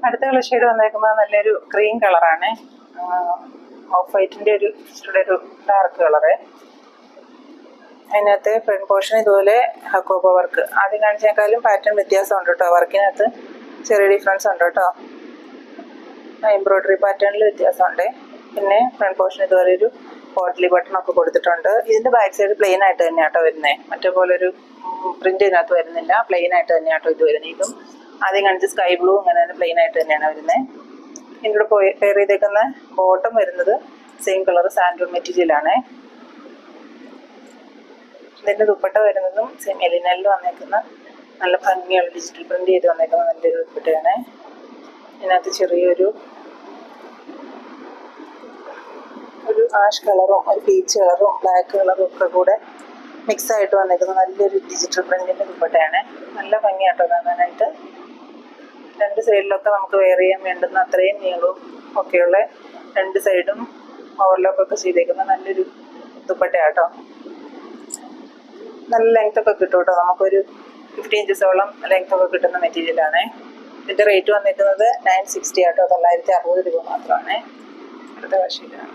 അടുത്ത colour shade വന്നേക്കുന്നത് നല്ലൊരു ക്രീം കളറാണ്. ഓഫ് വൈറ്റിൻ്റെ ഒരു ഡാർക്ക് കളറ്. അതിനകത്ത് ഫ്രണ്ട് പോർഷൻ ഇതുപോലെ ഹക്കോബ വർക്ക്. ആദ്യം കാണിച്ചേക്കാളും പാറ്റേൺ വ്യത്യാസം ഉണ്ട് കേട്ടോ. വർക്കിനകത്ത് ചെറിയ ഡിഫറൻസ് ഉണ്ട് കേട്ടോ. എംബ്രോയ്ഡറി പാറ്റേണിൽ വ്യത്യാസമുണ്ട്. പിന്നെ ഫ്രണ്ട് പോർഷൻ ഇതുപോലെ ഒരു പോട്ട്ലി ബട്ടണൊക്കെ കൊടുത്തിട്ടുണ്ട്. ഇതിൻ്റെ ബാക്ക് സൈഡ് പ്ലെയിൻ ആയിട്ട് തന്നെയാട്ടോ വരുന്നത്. മറ്റേ പോലെ ഒരു പ്രിന്റ് ഇതിനകത്ത് വരുന്നില്ല. പ്ലെയിൻ ആയിട്ട് തന്നെയാട്ടോ ഇത് വരുന്നത്. ഇതും ആദ്യം കാണിച്ച സ്കൈ ബ്ലൂ അങ്ങനെ തന്നെ പ്ലെയിൻ ആയിട്ട് തന്നെയാണ് വരുന്നത്. ഇതിൻ്റെ കൂടെ പെയർ ചെയ്തേക്കുന്ന ബോട്ടം വരുന്നത് സെയിം കളർ സാൻഡൂൺ മെറ്റീരിയലാണ്. ഇതിൻ്റെ ദുപ്പട്ട വരുന്നതും സെയിം എലിനലിൽ വന്നേക്കുന്ന നല്ല ഭംഗിയുള്ള ഡിജിറ്റൽ പ്രിന്റ് ചെയ്ത് വന്നേക്കുന്ന നല്ലൊരു ദുപ്പട്ടയാണ്. ഇതിനകത്ത് ചെറിയൊരു ആഷ് കളറും ഒരു പീച്ച് കളറും ബ്ലാക്ക് കളറും ഒക്കെ കൂടെ മിക്സ് ആയിട്ട് വന്നേക്കുന്ന നല്ലൊരു ഡിജിറ്റൽ പ്രിന്റിൻ്റെ ദുപ്പട്ടയാണ്. നല്ല ഭംഗിയാട്ടോ കാണാനായിട്ട്. രണ്ട് സൈഡിലൊക്കെ നമുക്ക് വെയർ ചെയ്യാൻ വേണ്ടുന്ന അത്രയും നീളവും ഒക്കെയുള്ള രണ്ട് സൈഡും ഓവർലോക്കൊക്കെ ചെയ്തേക്കുന്ന നല്ലൊരു ദുപ്പട്ടയാട്ടോ. നല്ല ലെങ്ത് ഒക്കെ കിട്ടും കേട്ടോ. നമുക്കൊരു 50 ഇഞ്ചസോളം ലെങ്ത് ഒക്കെ കിട്ടുന്ന മെറ്റീരിയലാണ്. ഇതിൻ്റെ റേറ്റ് വന്നിരിക്കുന്നത് 960 ആട്ടോ. 960 രൂപ മാത്രമാണ്. അടുത്ത കാശിയിലാണ്.